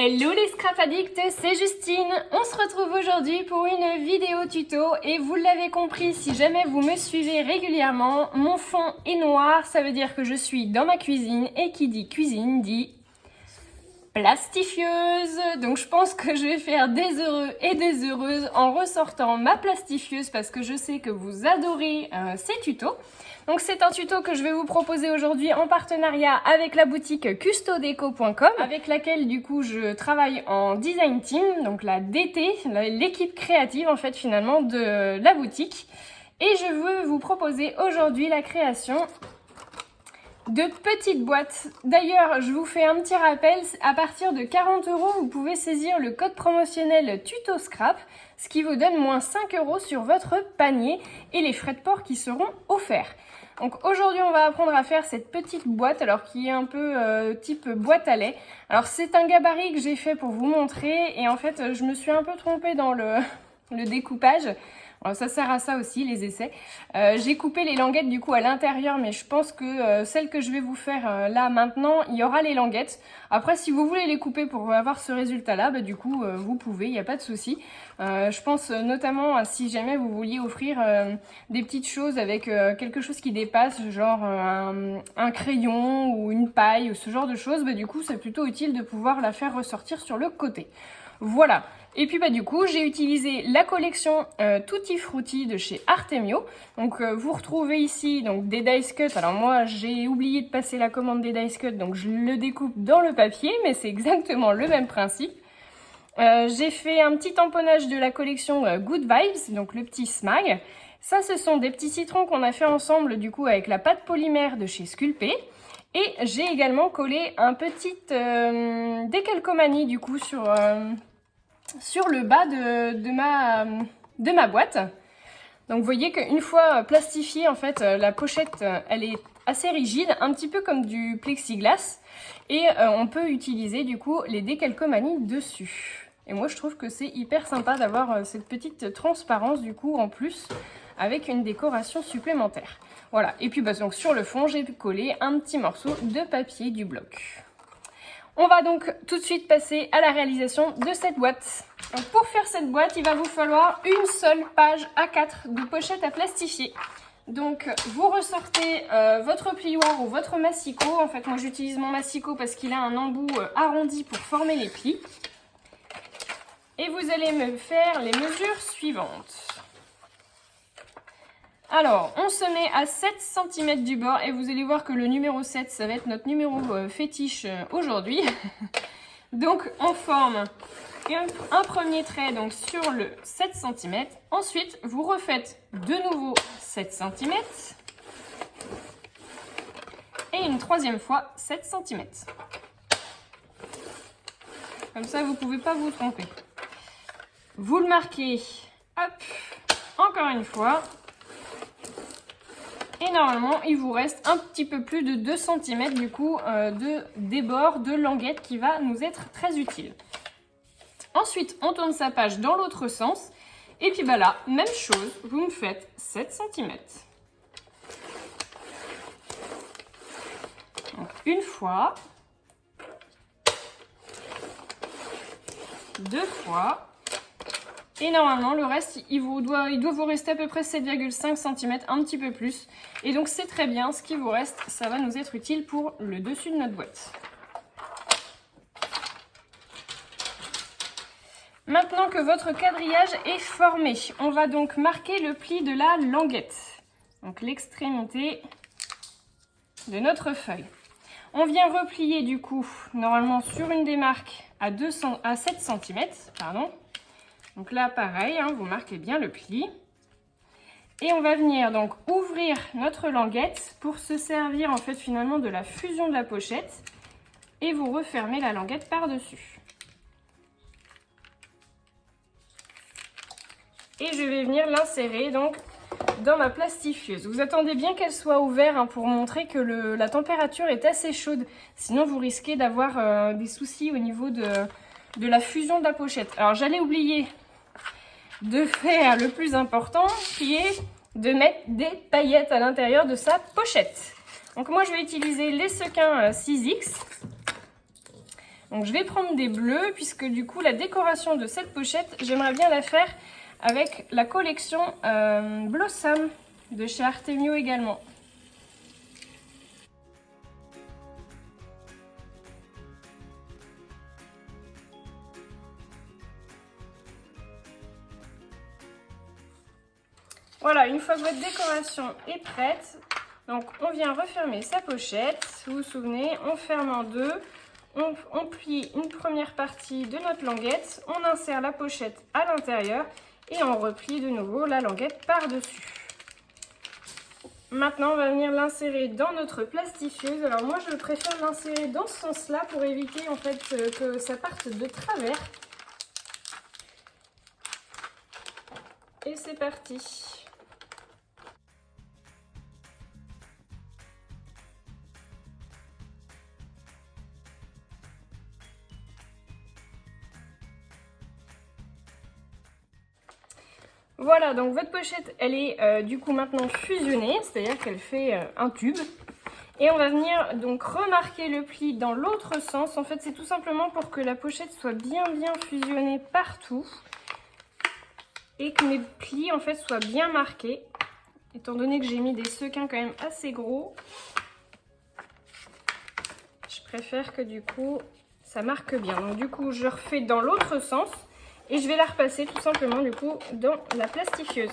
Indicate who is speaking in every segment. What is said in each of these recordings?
Speaker 1: Hello les scrap addicts, c'est Justine. On se retrouve aujourd'hui pour une vidéo tuto et vous l'avez compris, si jamais vous me suivez régulièrement, mon fond est noir, ça veut dire que je suis dans ma cuisine et qui dit cuisine dit plastifieuse. Donc je pense que je vais faire des heureux et des heureuses en ressortant ma plastifieuse parce que je sais que vous adorez ces tutos. Donc c'est un tuto que je vais vous proposer aujourd'hui en partenariat avec la boutique custodeco.com avec laquelle du coup je travaille en design team, donc la DT, l'équipe créative en fait finalement de la boutique. Et je veux vous proposer aujourd'hui la création de petites boîtes. D'ailleurs, je vous fais un petit rappel, à partir de 40 €, vous pouvez saisir le code promotionnel TUTOSCRAP, ce qui vous donne moins 5 € sur votre panier et les frais de port qui seront offerts. Donc aujourd'hui, on va apprendre à faire cette petite boîte, alors qui est un peu type boîte à lait. Alors c'est un gabarit que j'ai fait pour vous montrer et en fait, je me suis un peu trompée dans le découpage. Alors, ça sert à ça aussi, les essais. J'ai coupé les languettes du coup à l'intérieur, mais je pense que celle que je vais vous faire là maintenant, il y aura les languettes. Après, si vous voulez les couper pour avoir ce résultat-là, bah, du coup, vous pouvez, il n'y a pas de souci. Je pense notamment à si jamais vous vouliez offrir des petites choses avec quelque chose qui dépasse, genre un crayon ou une paille ou ce genre de choses, bah, du coup, c'est plutôt utile de pouvoir la faire ressortir sur le côté. Voilà. Et puis bah du coup j'ai utilisé la collection Tutti Frutti de chez Artemio. Donc vous retrouvez ici donc des dice cut. Alors moi j'ai oublié de passer la commande des dice cut, donc je le découpe dans le papier, mais c'est exactement le même principe. J'ai fait un petit tamponnage de la collection Good Vibes, donc le petit smag. Ça ce sont des petits citrons qu'on a fait ensemble du coup avec la pâte polymère de chez Sculpey. Et j'ai également collé un petit décalcomanie du coup sur le bas de ma boîte. Donc vous voyez qu'une fois plastifiée, en fait, la pochette, elle est assez rigide, un petit peu comme du plexiglas. Et on peut utiliser du coup les décalcomanies dessus. Et moi je trouve que c'est hyper sympa d'avoir cette petite transparence du coup en plus, avec une décoration supplémentaire. Voilà, et puis bah, donc, sur le fond, j'ai collé un petit morceau de papier du bloc. On va donc tout de suite passer à la réalisation de cette boîte. Donc pour faire cette boîte, il va vous falloir une seule page A4 de pochette à plastifier. Donc vous ressortez votre plioir ou votre massicot. En fait, moi j'utilise mon massicot parce qu'il a un embout arrondi pour former les plis. Et vous allez me faire les mesures suivantes. Alors, on se met à 7 cm du bord et vous allez voir que le numéro 7, ça va être notre numéro fétiche aujourd'hui. Donc, on forme un premier trait donc, sur le 7 cm. Ensuite, vous refaites de nouveau 7 cm. Et une troisième fois 7 cm. Comme ça, vous ne pouvez pas vous tromper. Vous le marquez, hop, encore une fois. Et normalement, il vous reste un petit peu plus de 2 cm du coup de débord de languette qui va nous être très utile. Ensuite, on tourne sa page dans l'autre sens. Et puis bah là, même chose, vous me faites 7 cm. Donc, une fois. Deux fois. Et normalement, le reste, il doit vous rester à peu près 7,5 cm, un petit peu plus. Et donc, c'est très bien. Ce qui vous reste, ça va nous être utile pour le dessus de notre boîte. Maintenant que votre quadrillage est formé, on va donc marquer le pli de la languette. Donc, l'extrémité de notre feuille. On vient replier du coup, normalement, sur une des marques à 7 cm, pardon. Donc là, pareil, hein, vous marquez bien le pli. Et on va venir donc ouvrir notre languette pour se servir en fait finalement de la fusion de la pochette. Et vous refermez la languette par-dessus. Et je vais venir l'insérer donc dans ma plastifieuse. Vous attendez bien qu'elle soit ouverte hein, pour montrer que la température est assez chaude. Sinon, vous risquez d'avoir des soucis au niveau de la fusion de la pochette. Alors, j'allais oublier de faire le plus important qui est de mettre des paillettes à l'intérieur de sa pochette. Donc moi je vais utiliser les sequins 6X. Donc je vais prendre des bleus puisque du coup la décoration de cette pochette, j'aimerais bien la faire avec la collection Blossom de chez Artemio également. Voilà, une fois que votre décoration est prête, donc on vient refermer sa pochette. Vous vous souvenez, on ferme en deux, on plie une première partie de notre languette, on insère la pochette à l'intérieur et on replie de nouveau la languette par-dessus. Maintenant, on va venir l'insérer dans notre plastifieuse. Alors moi, je préfère l'insérer dans ce sens-là pour éviter en fait que ça parte de travers. Et c'est parti. Voilà, donc votre pochette, elle est du coup maintenant fusionnée, c'est-à-dire qu'elle fait un tube. Et on va venir donc remarquer le pli dans l'autre sens. En fait, c'est tout simplement pour que la pochette soit bien fusionnée partout. Et que mes plis, en fait, soient bien marqués. Étant donné que j'ai mis des sequins quand même assez gros, je préfère que du coup, ça marque bien. Donc du coup, je refais dans l'autre sens. Et je vais la repasser tout simplement du coup dans la plastifieuse.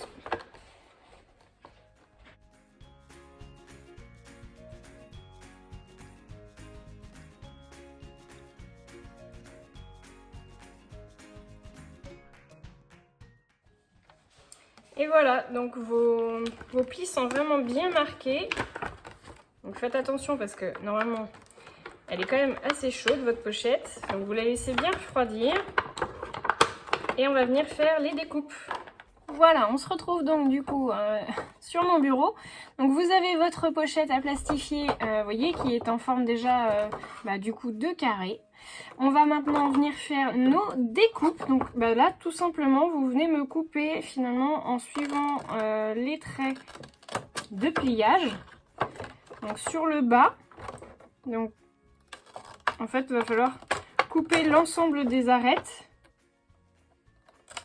Speaker 1: Et voilà, donc vos plis sont vraiment bien marqués. Donc faites attention parce que normalement, elle est quand même assez chaude votre pochette. Donc vous la laissez bien refroidir. Et on va venir faire les découpes. Voilà, on se retrouve donc du coup sur mon bureau. Donc vous avez votre pochette à plastifier, vous voyez, qui est en forme déjà du coup de carré. On va maintenant venir faire nos découpes. Donc là, tout simplement, vous venez me couper finalement en suivant les traits de pliage. Donc sur le bas, donc en fait, il va falloir couper l'ensemble des arêtes,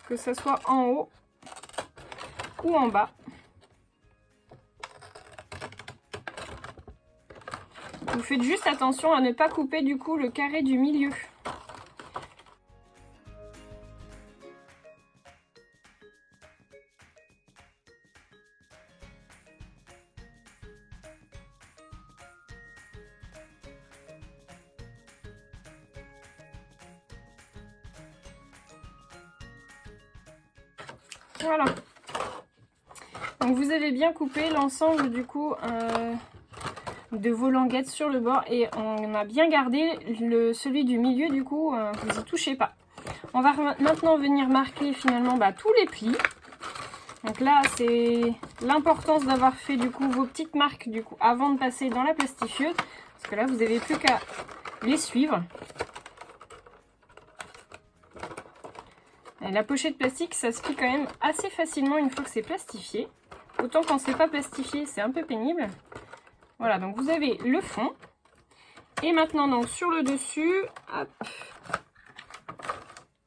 Speaker 1: que ce soit en haut ou en bas. Vous faites juste attention à ne pas couper du coup le carré du milieu. Voilà. Donc vous avez bien coupé l'ensemble du coup de vos languettes sur le bord et on a bien gardé celui du milieu, du coup vous y touchez pas. On va maintenant venir marquer finalement tous les plis. Donc là c'est l'importance d'avoir fait du coup vos petites marques du coup avant de passer dans la plastifieuse, parce que là vous n'avez plus qu'à les suivre. Et la pochette plastique, ça se plie quand même assez facilement une fois que c'est plastifié. Autant quand c'est pas plastifié, c'est un peu pénible. Voilà, donc vous avez le fond. Et maintenant, donc sur le dessus, hop.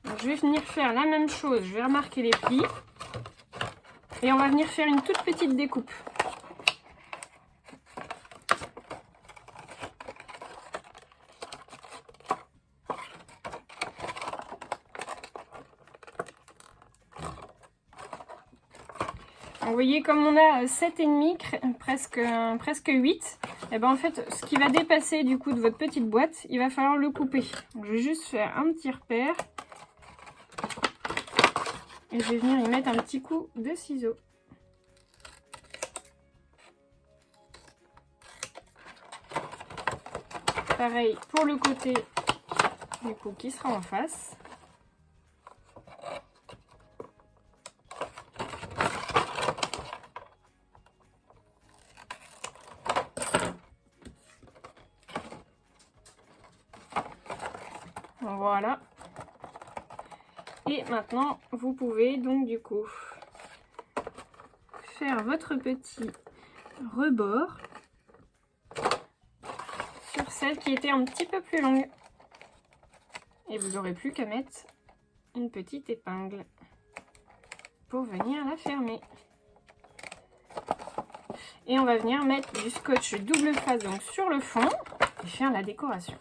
Speaker 1: Donc, je vais venir faire la même chose. Je vais remarquer les plis. Et on va venir faire une toute petite découpe. Vous voyez, comme on a 7,5, presque 8, et ben en fait, ce qui va dépasser du coup de votre petite boîte, il va falloir le couper. Donc, je vais juste faire un petit repère. Et je vais venir y mettre un petit coup de ciseau. Pareil pour le côté du coup qui sera en face. Voilà. Et maintenant, vous pouvez donc du coup faire votre petit rebord sur celle qui était un petit peu plus longue. Et vous n'aurez plus qu'à mettre une petite épingle pour venir la fermer. Et on va venir mettre du scotch double face donc sur le fond et faire la décoration.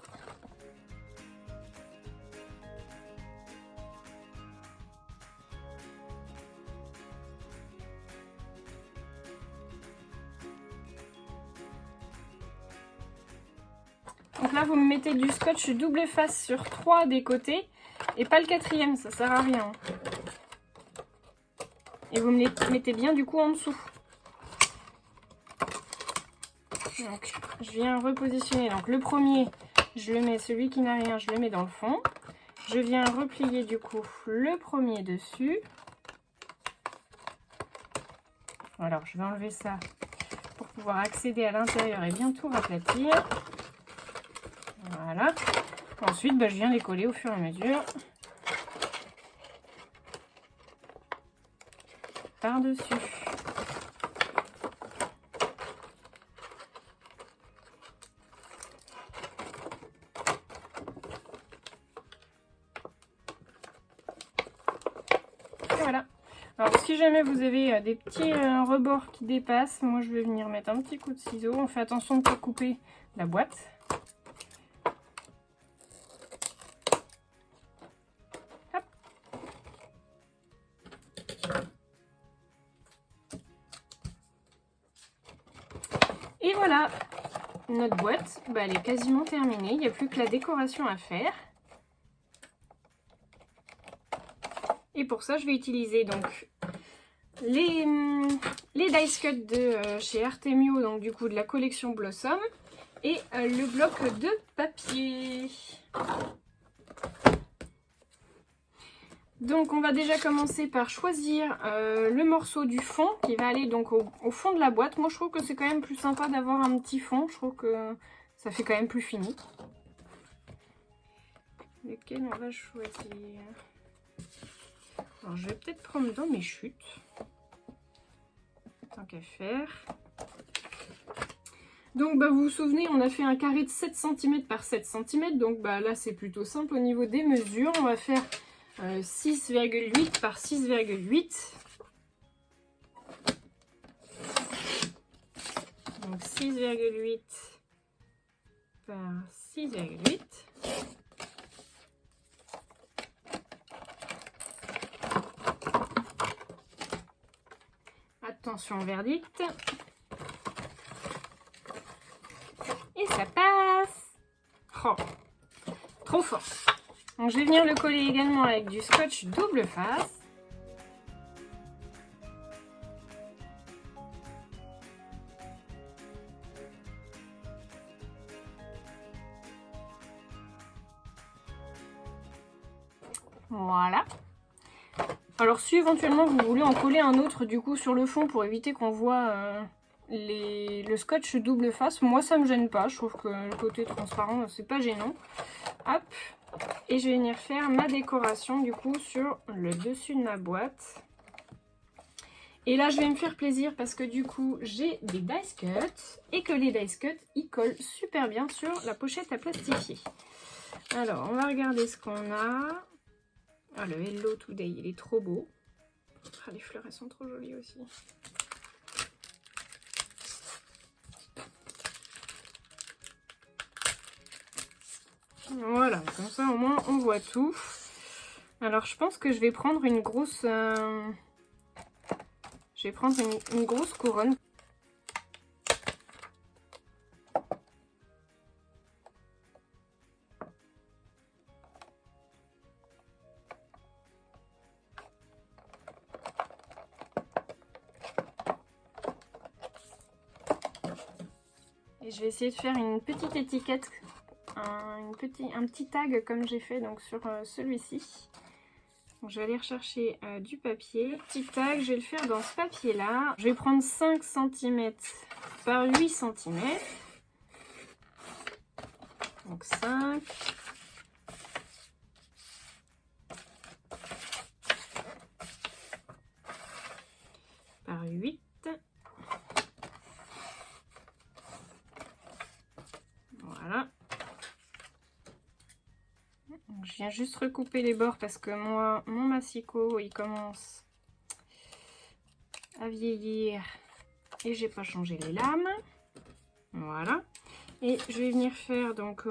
Speaker 1: Donc là, vous me mettez du scotch double face sur 3 des côtés et pas le 4e, ça sert à rien. Et vous me les mettez bien du coup en dessous. Donc, je viens repositionner. Donc le premier, je le mets, celui qui n'a rien, je le mets dans le fond. Je viens replier du coup le premier dessus. Alors, je vais enlever ça pour pouvoir accéder à l'intérieur et bien tout aplatir. Voilà. Ensuite, je viens les coller au fur et à mesure. Par-dessus. Voilà. Alors, si jamais vous avez des petits rebords qui dépassent, moi je vais venir mettre un petit coup de ciseau. On fait attention de ne pas couper la boîte. Et voilà, notre boîte, elle est quasiment terminée. Il n'y a plus que la décoration à faire. Et pour ça, je vais utiliser donc les dice cut de chez Artemio, donc du coup de la collection Blossom, et le bloc de papier. Donc on va déjà commencer par choisir le morceau du fond qui va aller donc au fond de la boîte. Moi je trouve que c'est quand même plus sympa d'avoir un petit fond, je trouve que ça fait quand même plus fini. Lequel on va choisir? Alors je vais peut-être prendre dans mes chutes, tant qu'à faire. Donc vous vous souvenez, on a fait un carré de 7 cm par 7 cm, donc là c'est plutôt simple au niveau des mesures. On va faire 6,8 par 6,8. Donc 6,8 par 6,8. Attention verdict. Et ça passe. Oh, trop fort. Donc je vais venir le coller également avec du scotch double face. Voilà. Alors si éventuellement vous voulez en coller un autre du coup sur le fond pour éviter qu'on voit le scotch double face, moi ça me gêne pas, je trouve que le côté transparent c'est pas gênant. Hop, et je vais venir faire ma décoration du coup sur le dessus de ma boîte. Et là je vais me faire plaisir parce que du coup j'ai des dice cuts et que les dice cuts ils collent super bien sur la pochette à plastifier. Alors on va regarder ce qu'on a. Ah, le Hello Today, il est trop beau. Ah, les fleurs, elles sont trop jolies aussi. Voilà, comme ça au moins on voit tout. Alors je pense que je vais prendre une grosse... Je vais prendre une grosse couronne. Et je vais essayer de faire une petite étiquette, un petit tag comme j'ai fait donc sur celui-ci. Je vais aller rechercher du papier. Petit tag, je vais le faire dans ce papier-là. Je vais prendre 5 cm par 8 cm. Donc 5. Par 8. Voilà. Donc Je viens juste recouper les bords parce que moi, mon massicot, il commence à vieillir et j'ai pas changé les lames. Voilà. Et je vais venir faire donc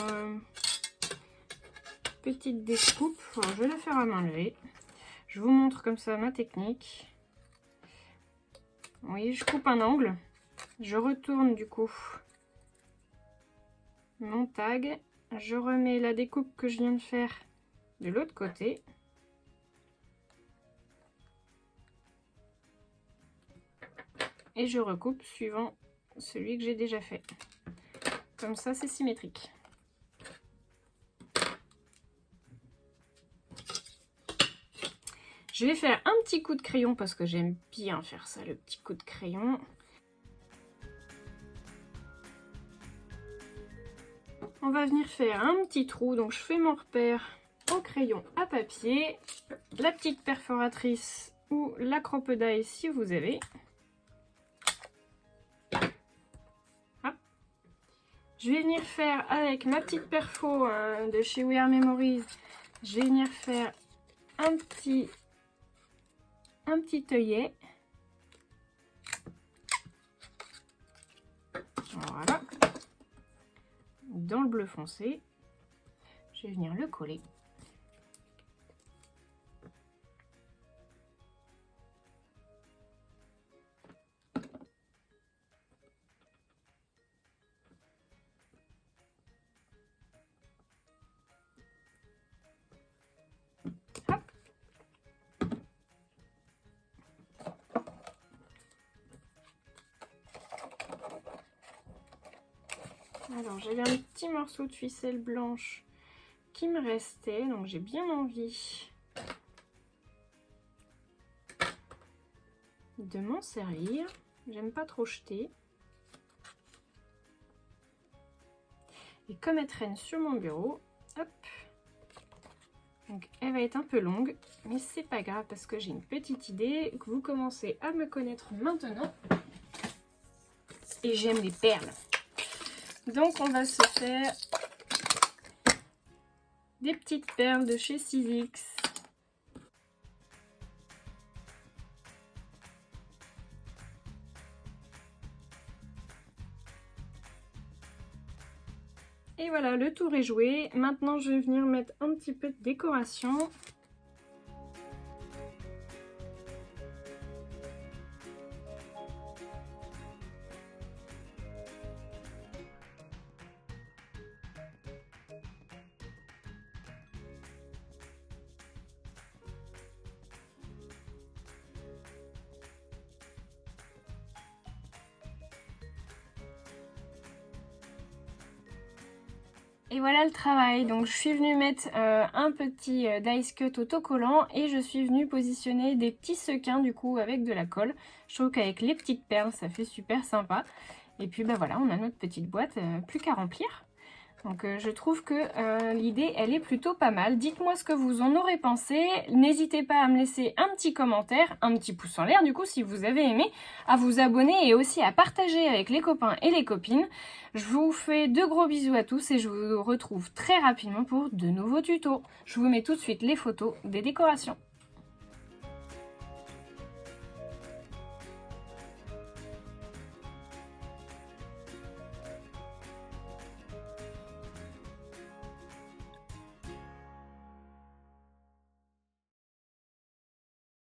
Speaker 1: petite découpe. Alors, je vais la faire à main levée. Je vous montre comme ça ma technique. Vous voyez, je coupe un angle. Je retourne du coup mon tag. Je remets la découpe que je viens de faire de l'autre côté. Et je recoupe suivant celui que j'ai déjà fait. Comme ça, c'est symétrique. Je vais faire un petit coup de crayon parce que j'aime bien faire ça, le petit coup de crayon. On va venir faire un petit trou, donc je fais mon repère au crayon à papier, la petite perforatrice ou la crocodile si vous avez. Hop. Je vais venir faire avec ma petite perfo de chez We Are Memories, je vais venir faire un petit œillet. Voilà. Dans le bleu foncé, je vais venir le coller. Hop. Alors j'avais un petit morceau de ficelle blanche qui me restait, donc j'ai bien envie de m'en servir. J'aime pas trop jeter. Et comme elle traîne sur mon bureau, hop, donc elle va être un peu longue, mais c'est pas grave parce que j'ai une petite idée, que vous commencez à me connaître maintenant. Et j'aime les perles. Donc on va se faire des petites perles de chez Sizzix. Et voilà, le tour est joué. Maintenant je vais venir mettre un petit peu de décoration. Et voilà le travail, donc je suis venue mettre un petit dice cut autocollant et je suis venue positionner des petits sequins du coup avec de la colle. Je trouve qu'avec les petites perles ça fait super sympa. Et puis bah voilà, on a notre petite boîte, plus qu'à remplir. Donc je trouve que l'idée elle est plutôt pas mal. Dites-moi ce que vous en aurez pensé. N'hésitez pas à me laisser un petit commentaire, un petit pouce en l'air du coup si vous avez aimé, à vous abonner et aussi à partager avec les copains et les copines. Je vous fais de gros bisous à tous et je vous retrouve très rapidement pour de nouveaux tutos. Je vous mets tout de suite les photos des décorations.